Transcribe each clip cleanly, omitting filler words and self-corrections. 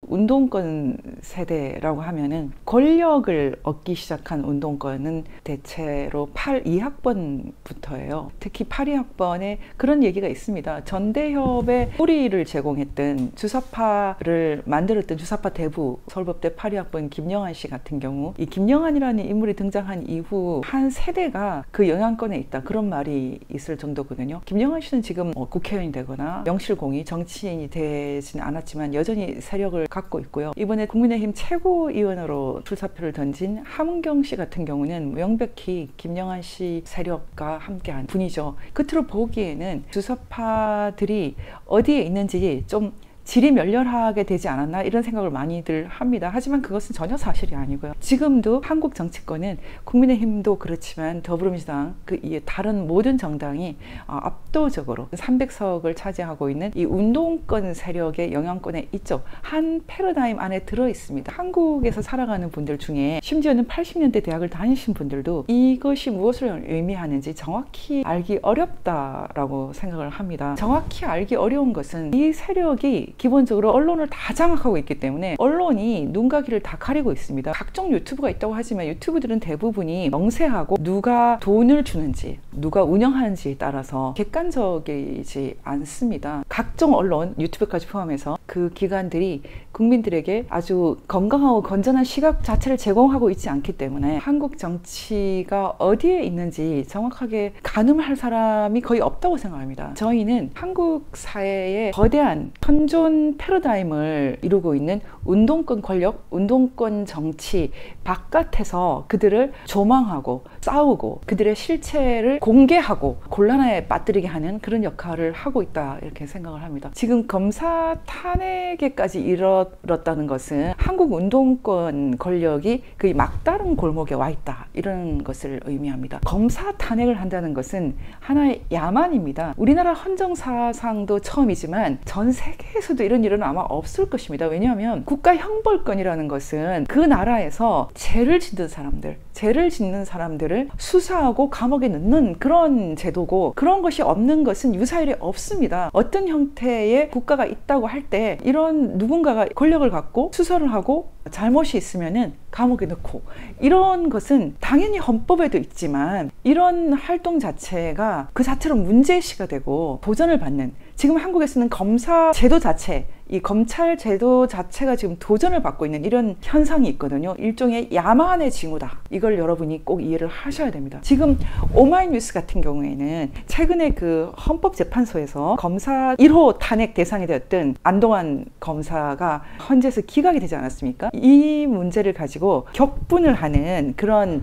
운동권 세대라고 하면은 권력을 얻기 시작한 운동권은 대체로 8, 2학번부터예요. 특히 8, 2학번에 그런 얘기가 있습니다. 전대협의 뿌리를 제공했던 주사파를 만들었던 주사파 대부 서울법대 8, 2학번 김영한 씨 같은 경우, 이 김영한이라는 인물이 등장한 이후 한 세대가 그 영향권에 있다, 그런 말이 있을 정도거든요. 김영한 씨는 지금 국회의원이 되거나 명실공히 정치인이 되진 않았지만 여전히 세력을 갖고 있고요. 이번에 국민의힘 최고위원으로 출사표를 던진 함은경 씨 같은 경우는 명백히 김영한 씨 세력과 함께한 분이죠. 끝으로 보기에는 주사파들이 어디에 있는지 좀 질이 멸렬하게 되지 않았나, 이런 생각을 많이들 합니다. 하지만 그것은 전혀 사실이 아니고요. 지금도 한국 정치권은 국민의힘도 그렇지만 더불어민주당, 그 이에 다른 모든 정당이 압도적으로 300석을 차지하고 있는 이 운동권 세력의 영향권에 있죠. 한 패러다임 안에 들어 있습니다. 한국에서 살아가는 분들 중에 심지어는 80년대 대학을 다니신 분들도 이것이 무엇을 의미하는지 정확히 알기 어렵다라고 생각을 합니다. 정확히 알기 어려운 것은 이 세력이 기본적으로 언론을 다 장악하고 있기 때문에 언론이 눈과 귀를 다 가리고 있습니다. 각종 유튜브가 있다고 하지만 유튜브들은 대부분이 명세하고 누가 돈을 주는지 누가 운영하는지에 따라서 객관적이지 않습니다. 각종 언론, 유튜브까지 포함해서 그 기관들이 국민들에게 아주 건강하고 건전한 시각 자체를 제공하고 있지 않기 때문에 한국 정치가 어디에 있는지 정확하게 가늠할 사람이 거의 없다고 생각합니다. 저희는 한국 사회의 거대한 현존 패러다임을 이루고 있는 운동권 권력, 운동권 정치 바깥에서 그들을 조망하고 싸우고 그들의 실체를 공개하고 곤란에 빠뜨리게 하는 그런 역할을 하고 있다, 이렇게 생각을 합니다. 지금 검사 탄핵에까지 이르렀다는 것은 한국 운동권 권력이 그 막다른 골목에 와 있다, 이런 것을 의미합니다. 검사 탄핵을 한다는 것은 하나의 야만입니다. 우리나라 헌정사상도 처음이지만 전 세계에서도 이런 일은 아마 없을 것입니다. 왜냐하면 국가 형벌권이라는 것은 그 나라에서 죄를 짓는 사람들을 수사하고 감옥에 넣는 그런 제도고, 그런 것이 없는 것은 유사일에 없습니다. 어떤 형태의 국가가 있다고 할 때 이런 누군가가 권력을 갖고 수사를 하고 잘못이 있으면은 감옥에 넣고, 이런 것은 당연히 헌법에도 있지만 이런 활동 자체가 그 자체로 문제시가 되고 도전을 받는, 지금 한국에서는 검사 제도 자체, 이 검찰 제도 자체가 지금 도전을 받고 있는 이런 현상이 있거든요. 일종의 야만의 징후다. 이걸 여러분이 꼭 이해를 하셔야 됩니다. 지금 오마이뉴스 같은 경우에는 최근에 그 헌법재판소에서 검사 1호 탄핵 대상이 되었던 안동환 검사가 헌재에서 기각이 되지 않았습니까? 이 문제를 가지고 격분을 하는 그런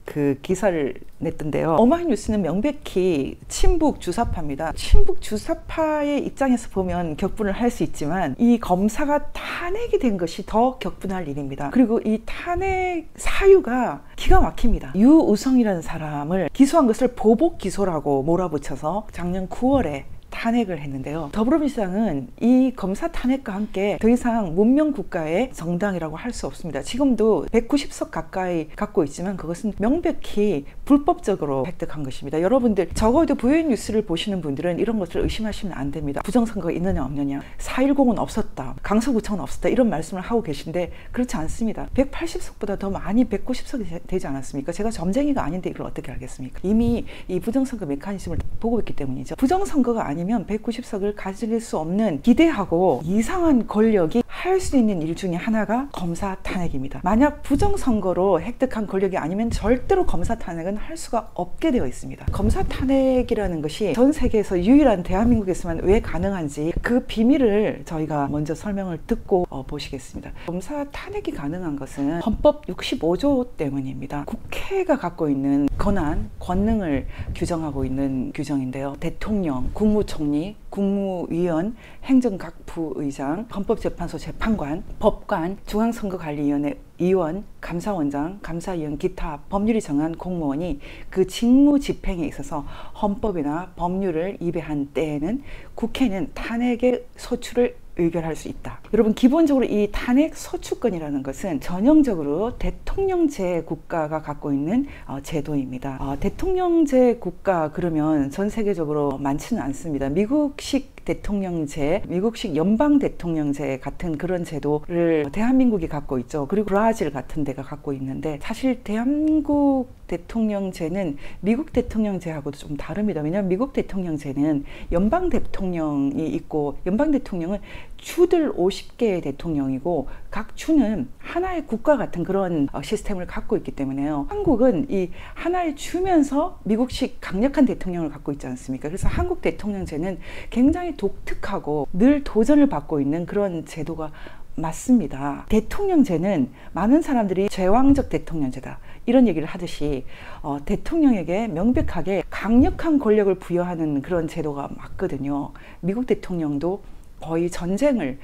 그 기사를 냈던데요. 오마이뉴스는 명백히 친북 주사파입니다. 친북 주사파의 입장에서 보면 격분을 할 수 있지만 이 검사가 탄핵이 된 것이 더 격분할 일입니다. 그리고 이 탄핵 사유가 기가 막힙니다. 유우성이라는 사람을 기소한 것을 보복 기소라고 몰아붙여서 작년 9월에 탄핵을 했는데요. 더불어민주당은 이 검사 탄핵과 함께 더 이상 문명국가의 정당이라고 할 수 없습니다. 지금도 190석 가까이 갖고 있지만 그것은 명백히 불법적으로 획득한 것입니다. 여러분들 적어도 부여인 뉴스를 보시는 분들은 이런 것을 의심하시면 안 됩니다. 부정선거가 있느냐 없느냐, 4.10은 없었다, 강서구청은 없었다, 이런 말씀을 하고 계신데 그렇지 않습니다. 180석보다 더 많이 190석이 되지 않았습니까? 제가 점쟁이가 아닌데 이걸 어떻게 알겠습니까? 이미 이 부정선거 메커니즘을 보고 있기 때문이죠. 부정선거가 아니면 190석을 가질 수 없는 기대하고 이상한 권력이 할 수 있는 일 중에 하나가 검사 탄핵입니다. 만약 부정선거로 획득한 권력이 아니면 절대로 검사 탄핵은 할 수가 없게 되어 있습니다. 검사 탄핵이라는 것이 전 세계에서 유일한 대한민국에서만 왜 가능한지 그 비밀을 저희가 먼저 설명을 듣고 보시겠습니다. 검사 탄핵이 가능한 것은 헌법 65조 때문입니다. 국회가 갖고 있는 권한, 권능을 규정하고 있는 규정인데요. 대통령, 국무총리, 국무위원, 행정각부의장, 헌법재판소 재판관, 법관, 중앙선거관리위원회 위원, 감사원장, 감사위원, 기타 법률이 정한 공무원이 그 직무 집행에 있어서 헌법이나 법률을 위배한 때에는 국회는 탄핵의 소추를 의결할 수 있다. 여러분, 기본적으로 이 탄핵 소추권이라는 것은 전형적으로 대통령제 국가가 갖고 있는 제도입니다. 대통령제 국가 그러면 전 세계적으로 많지는 않습니다. 미국식 대통령제, 미국식 연방 대통령제 같은 그런 제도를 대한민국이 갖고 있죠. 그리고 브라질 같은 데가 갖고 있는데, 사실 대한민국 대통령제는 미국 대통령제하고도 좀 다릅니다. 왜냐하면 미국 대통령제는 연방 대통령이 있고, 연방 대통령은 주들 50개의 대통령이고 각 주는 하나의 국가 같은 그런 시스템을 갖고 있기 때문에요. 한국은 이 하나의 주면서 미국식 강력한 대통령을 갖고 있지 않습니까? 그래서 한국 대통령제는 굉장히 독특하고 늘 도전을 받고 있는 그런 제도가 맞습니다. 대통령제는 많은 사람들이 제왕적 대통령제다 이런 얘기를 하듯이 대통령에게 명백하게 강력한 권력을 부여하는 그런 제도가 맞거든요. 미국 대통령도 거의 전쟁을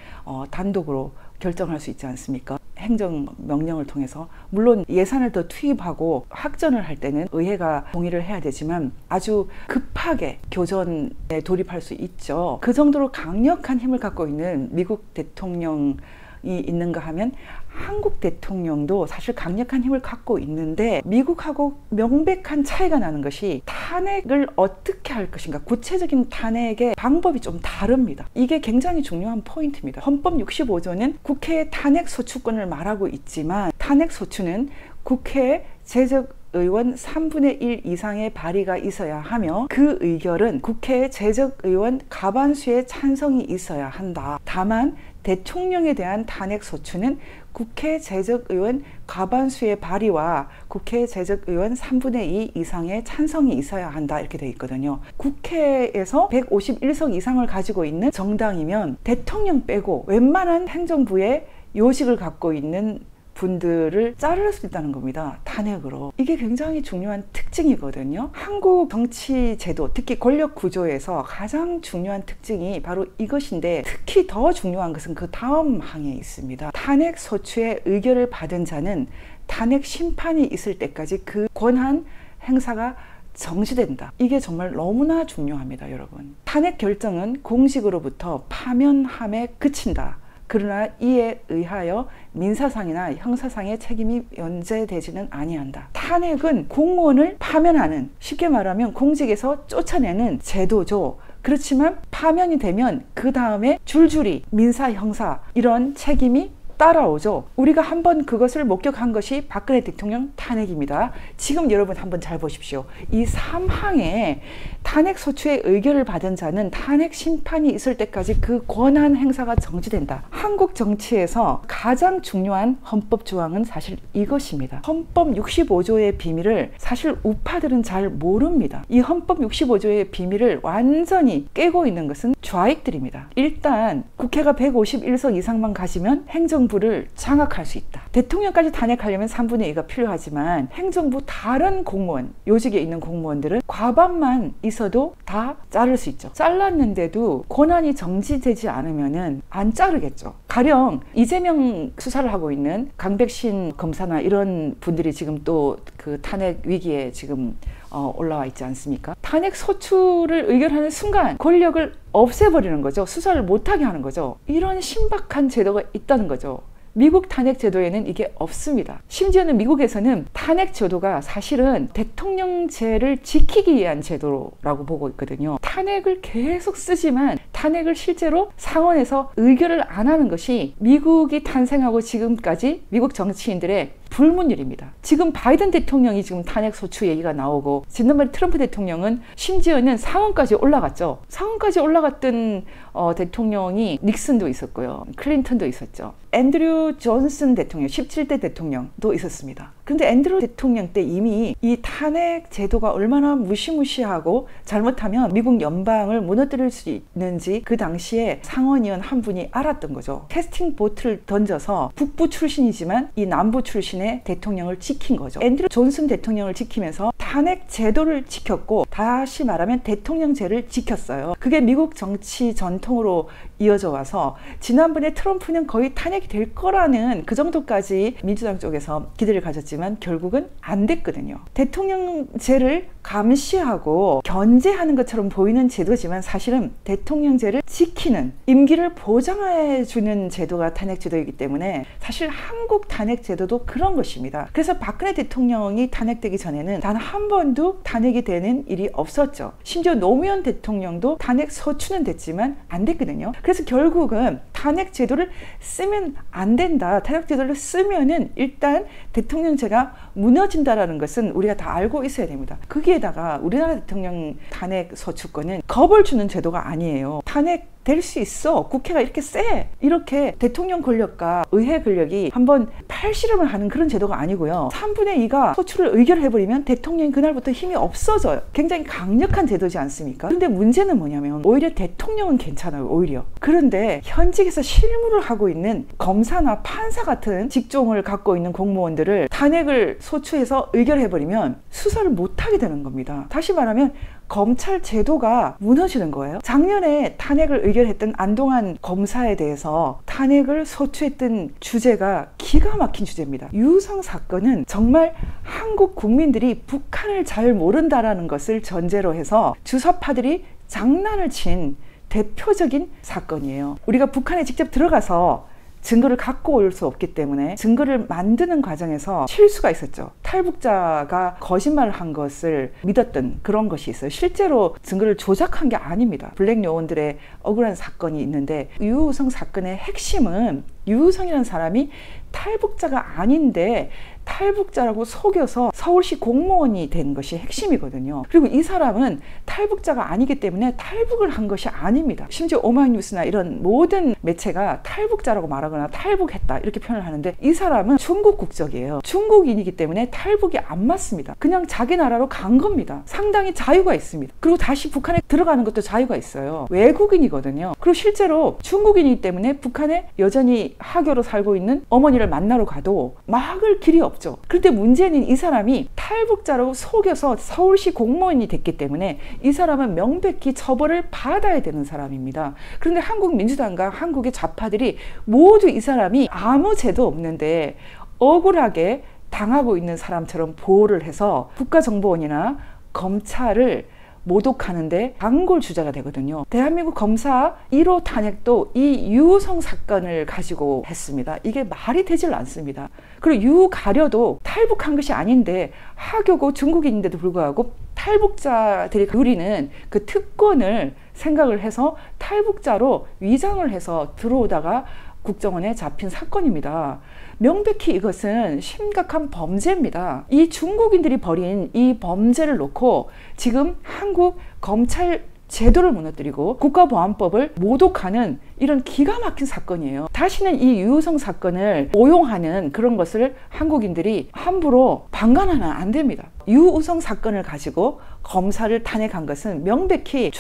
단독으로 결정할 수 있지 않습니까? 행정명령을 통해서. 물론 예산을 더 투입하고 확전을 할 때는 의회가 동의를 해야 되지만 아주 급하게 교전에 돌입할 수 있죠. 그 정도로 강력한 힘을 갖고 있는 미국 대통령이 있는가 하면 한국 대통령도 사실 강력한 힘을 갖고 있는데, 미국하고 명백한 차이가 나는 것이 탄핵을 어떻게 할 것인가, 구체적인 탄핵의 방법이 좀 다릅니다. 이게 굉장히 중요한 포인트입니다. 헌법 65조는 국회의 탄핵 소추권을 말하고 있지만, 탄핵 소추는 국회의 제적 의원 3분의 1 이상의 발의가 있어야 하며, 그 의결은 국회의 제적 의원 과반수의 찬성이 있어야 한다. 다만 대통령에 대한 탄핵 소추는 국회 제적 의원 과반수의 발의와 국회 제적 의원 3분의 2 이상의 찬성이 있어야 한다 이렇게 되어 있거든요. 국회에서 151석 이상을 가지고 있는 정당이면 대통령 빼고 웬만한 행정부의 요직을 갖고 있는 분들을 자를 수 있다는 겁니다. 탄핵으로. 이게 굉장히 중요한 특징이거든요. 한국 정치 제도, 특히 권력 구조에서 가장 중요한 특징이 바로 이것인데, 특히 더 중요한 것은 그 다음 항에 있습니다. 탄핵 소추의 의결을 받은 자는 탄핵 심판이 있을 때까지 그 권한 행사가 정지된다. 이게 정말 너무나 중요합니다, 여러분. 탄핵 결정은 공식으로부터 파면함에 그친다. 그러나 이에 의하여 민사상이나 형사상의 책임이 면제되지는 아니한다. 탄핵은 공무원을 파면하는, 쉽게 말하면 공직에서 쫓아내는 제도죠. 그렇지만 파면이 되면 그 다음에 줄줄이 민사, 형사 이런 책임이 따라오죠. 우리가 한번 그것을 목격한 것이 박근혜 대통령 탄핵입니다. 지금 여러분 한번 잘 보십시오. 이 3항에 탄핵 소추의 의결을 받은 자는 탄핵 심판이 있을 때까지 그 권한 행사가 정지된다. 한국 정치에서 가장 중요한 헌법 조항은 사실 이것입니다. 헌법 65조의 비밀을 사실 우파들은 잘 모릅니다. 이 헌법 65조의 비밀을 완전히 깨고 있는 것은 좌익들입니다. 일단 국회가 151석 이상만 가지면 행정부를 장악할 수 있다. 대통령까지 탄핵하려면 3분의 2가 필요하지만 행정부 다른 공무원, 요직에 있는 공무원들은 과반만 있어도 다 자를 수 있죠. 잘랐는데도 권한이 정지되지 않으면은 안 자르겠죠. 가령 이재명 수사를 하고 있는 강백신 검사나 이런 분들이 지금 또 그 탄핵 위기에 지금 올라와 있지 않습니까? 탄핵 소추를 의결하는 순간 권력을 없애버리는 거죠. 수사를 못하게 하는 거죠. 이런 신박한 제도가 있다는 거죠. 미국 탄핵 제도에는 이게 없습니다. 심지어는 미국에서는 탄핵 제도가 사실은 대통령제를 지키기 위한 제도라고 보고 있거든요. 탄핵을 계속 쓰지만 탄핵을 실제로 상원에서 의결을 안 하는 것이 미국이 탄생하고 지금까지 미국 정치인들의 불문율입니다. 지금 바이든 대통령이 지금 탄핵 소추 얘기가 나오고, 지난번에 트럼프 대통령은 심지어는 상원까지 올라갔죠. 상원까지 올라갔던 대통령이 닉슨도 있었고요. 클린턴도 있었죠. 앤드류 존슨 대통령, 17대 대통령도 있었습니다. 그런데 앤드류 대통령 때 이미 이 탄핵 제도가 얼마나 무시무시하고 잘못하면 미국 연방을 무너뜨릴 수 있는지 그 당시에 상원의원 한 분이 알았던 거죠. 캐스팅 보트를 던져서 북부 출신이지만 이 남부 출신의 대통령을 지킨 거죠. 앤드류 존슨 대통령을 지키면서 탄핵 제도를 지켰고, 다시 말하면 대통령제를 지켰어요. 그게 미국 정치 전통으로 이어져 와서 지난번에 트럼프는 거의 탄핵이 될 거라는 그 정도까지 민주당 쪽에서 기대를 가졌지만 결국은 안 됐거든요. 대통령제를 감시하고 견제하는 것처럼 보이는 제도지만 사실은 대통령제를 지키는, 임기를 보장해주는 제도가 탄핵제도이기 때문에 사실 한국 탄핵제도도 그런 것입니다. 그래서 박근혜 대통령이 탄핵되기 전에는 단 한 번도 탄핵이 되는 일이 없었죠. 심지어 노무현 대통령도 탄핵 소추는 됐지만 안 됐거든요. 그래서 결국은 탄핵제도를 쓰면 안 된다. 탄핵제도를 쓰면은 일단 대통령제가 무너진다라는 것은 우리가 다 알고 있어야 됩니다. 거기에다가 우리나라 대통령 탄핵 소추권은 겁을 주는 제도가 아니에요. 탄핵 될 수 있어. 국회가 이렇게 세. 이렇게 대통령 권력과 의회 권력이 한번 팔씨름을 하는 그런 제도가 아니고요. 3분의 2가 소추를 의결해버리면 대통령이 그날부터 힘이 없어져요. 굉장히 강력한 제도지 않습니까? 그런데 문제는 뭐냐면 오히려 대통령은 괜찮아요. 오히려. 그런데 현직에서 실무를 하고 있는 검사나 판사 같은 직종을 갖고 있는 공무원들을 탄핵을 소추해서 의결해버리면 수사를 못하게 되는 겁니다. 다시 말하면 검찰 제도가 무너지는 거예요. 작년에 탄핵을 의결했던 안동환 검사에 대해서 탄핵을 소추했던 주제가 기가 막힌 주제입니다. 유성 사건은 정말 한국 국민들이 북한을 잘 모른다라는 것을 전제로 해서 주사파들이 장난을 친 대표적인 사건이에요. 우리가 북한에 직접 들어가서 증거를 갖고 올 수 없기 때문에 증거를 만드는 과정에서 실수가 있었죠. 탈북자가 거짓말을 한 것을 믿었던 그런 것이 있어요. 실제로 증거를 조작한 게 아닙니다. 블랙 요원들의 억울한 사건이 있는데 유우성 사건의 핵심은 유우성이라는 사람이 탈북자가 아닌데 탈북자라고 속여서 서울시 공무원이 된 것이 핵심이거든요. 그리고 이 사람은 탈북자가 아니기 때문에 탈북을 한 것이 아닙니다. 심지어 오마이뉴스나 이런 모든 매체가 탈북자라고 말하거나 탈북했다 이렇게 표현을 하는데 이 사람은 중국 국적이에요. 중국인이기 때문에 탈북이 안 맞습니다. 그냥 자기 나라로 간 겁니다. 상당히 자유가 있습니다. 그리고 다시 북한에 들어가는 것도 자유가 있어요. 외국인이거든요. 그리고 실제로 중국인이기 때문에 북한에 여전히 하교로 살고 있는 어머니를 만나러 가도 막을 길이 없죠. 그런데 문제는 이 사람이 탈북자로 속여서 서울시 공무원이 됐기 때문에 이 사람은 명백히 처벌을 받아야 되는 사람입니다. 그런데 한국 민주당과 한국의 좌파들이 모두 이 사람이 아무 죄도 없는데 억울하게 당하고 있는 사람처럼 보호를 해서 국가정보원이나 검찰을 모독하는데 단골 주자가 되거든요. 대한민국 검사 1호 탄핵도 이 유우성 사건을 가지고 했습니다. 이게 말이 되질 않습니다. 그리고 유가려도 탈북한 것이 아닌데 하교고 중국인인데도 불구하고 탈북자들이 누리는 그 특권을 생각을 해서 탈북자로 위장을 해서 들어오다가 국정원에 잡힌 사건입니다. 명백히 이것은 심각한 범죄입니다. 이 중국인들이 벌인 이 범죄를 놓고 지금 한국 검찰 제도를 무너뜨리고 국가보안법을 모독하는 이런 기가 막힌 사건이에요. 다시는 이 유우성 사건을 오용하는 그런 것을 한국인들이 함부로 방관하면 안 됩니다. 유우성 사건을 가지고 검사를 탄핵한 것은 명백히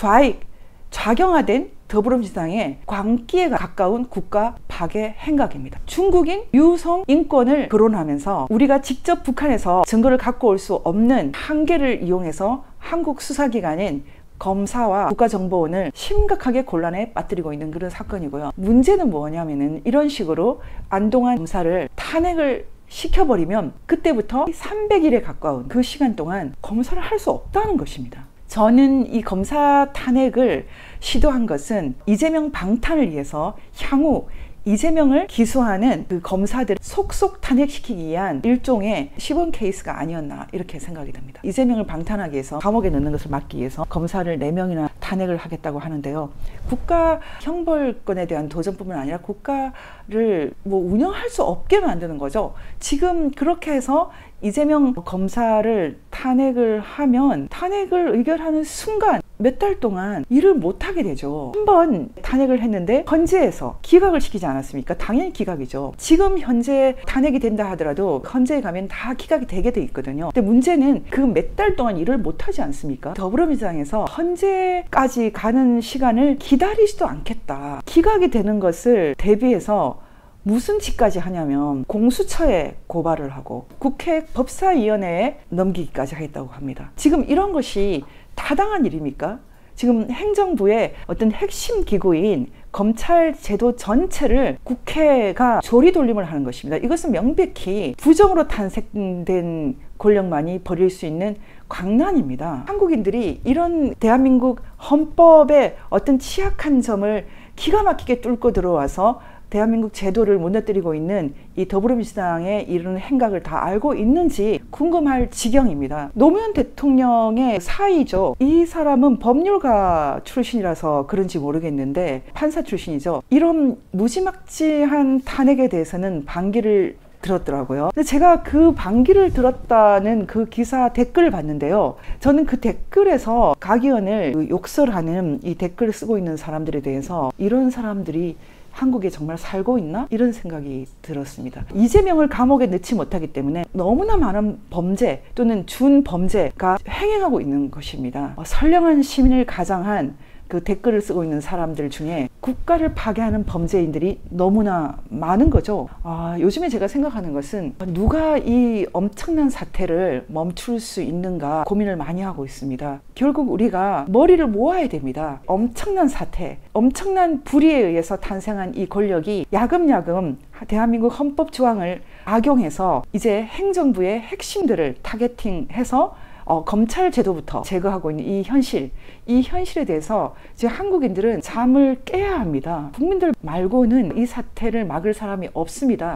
좌경화된 더불어민주당의 광기에 가까운 국가 파괴 행각입니다. 중국인 유우성 인권을 거론하면서 우리가 직접 북한에서 증거를 갖고 올 수 없는 한계를 이용해서 한국 수사기관인 검사와 국가정보원을 심각하게 곤란에 빠뜨리고 있는 그런 사건이고요. 문제는 뭐냐면은 이런 식으로 안동환 검사를 탄핵을 시켜버리면 그때부터 300일에 가까운 그 시간 동안 검사를 할 수 없다는 것입니다. 저는 이 검사 탄핵을 시도한 것은 이재명 방탄을 위해서 향후 이재명을 기소하는 그 검사들을 속속 탄핵시키기 위한 일종의 시범 케이스가 아니었나 이렇게 생각이 됩니다. 이재명을 방탄하기 위해서 감옥에 넣는 것을 막기 위해서 검사를 4명이나 탄핵을 하겠다고 하는데요. 국가 형벌권에 대한 도전뿐만 아니라 국가를 운영할 수 없게 만드는 거죠. 지금 그렇게 해서 이재명 검사를 탄핵을 하면 탄핵을 의결하는 순간 몇 달 동안 일을 못하게 되죠. 한번 탄핵을 했는데 헌재에서 기각을 시키지 않았습니까? 당연히 기각이죠. 지금 현재 탄핵이 된다 하더라도 헌재에 가면 다 기각이 되게 돼 있거든요. 근데 문제는 그 몇 달 동안 일을 못하지 않습니까? 더불어민주당에서 헌재까지 가는 시간을 기다리지도 않겠다. 기각이 되는 것을 대비해서 무슨 짓까지 하냐면 공수처에 고발을 하고 국회 법사위원회에 넘기기까지 하겠다고 합니다. 지금 이런 것이 타당한 일입니까? 지금 행정부의 어떤 핵심 기구인 검찰 제도 전체를 국회가 조리돌림을 하는 것입니다. 이것은 명백히 부정으로 탄생된 권력만이 벌일 수 있는 광란입니다. 한국인들이 이런 대한민국 헌법의 어떤 취약한 점을 기가 막히게 뚫고 들어와서 대한민국 제도를 무너뜨리고 있는 이 더불어민주당의 이런 행각을 다 알고 있는지 궁금할 지경입니다. 노무현 대통령의 사위죠. 이 사람은 법률가 출신이라서 그런지 모르겠는데 판사 출신이죠. 이런 무지막지한 탄핵에 대해서는 반기를 들었더라고요. 근데 제가 그 반기를 들었다는 그 기사 댓글을 봤는데요. 저는 그 댓글에서 각 의원을 욕설하는 이 댓글을 쓰고 있는 사람들에 대해서 이런 사람들이 한국에 정말 살고 있나? 이런 생각이 들었습니다. 이재명을 감옥에 넣지 못하기 때문에 너무나 많은 범죄 또는 준범죄가 횡행하고 있는 것입니다. 선량한 시민을 가장한 그 댓글을 쓰고 있는 사람들 중에 국가를 파괴하는 범죄인들이 너무나 많은 거죠. 요즘에 제가 생각하는 것은 누가 이 엄청난 사태를 멈출 수 있는가 고민을 많이 하고 있습니다. 결국 우리가 머리를 모아야 됩니다. 엄청난 사태, 엄청난 불의에 의해서 탄생한 이 권력이 야금야금 대한민국 헌법 조항을 악용해서 이제 행정부의 핵심들을 타겟팅해서 검찰 제도부터 제거하고 있는 이 현실에 대해서 이제 한국인들은 잠을 깨야 합니다. 국민들 말고는 이 사태를 막을 사람이 없습니다.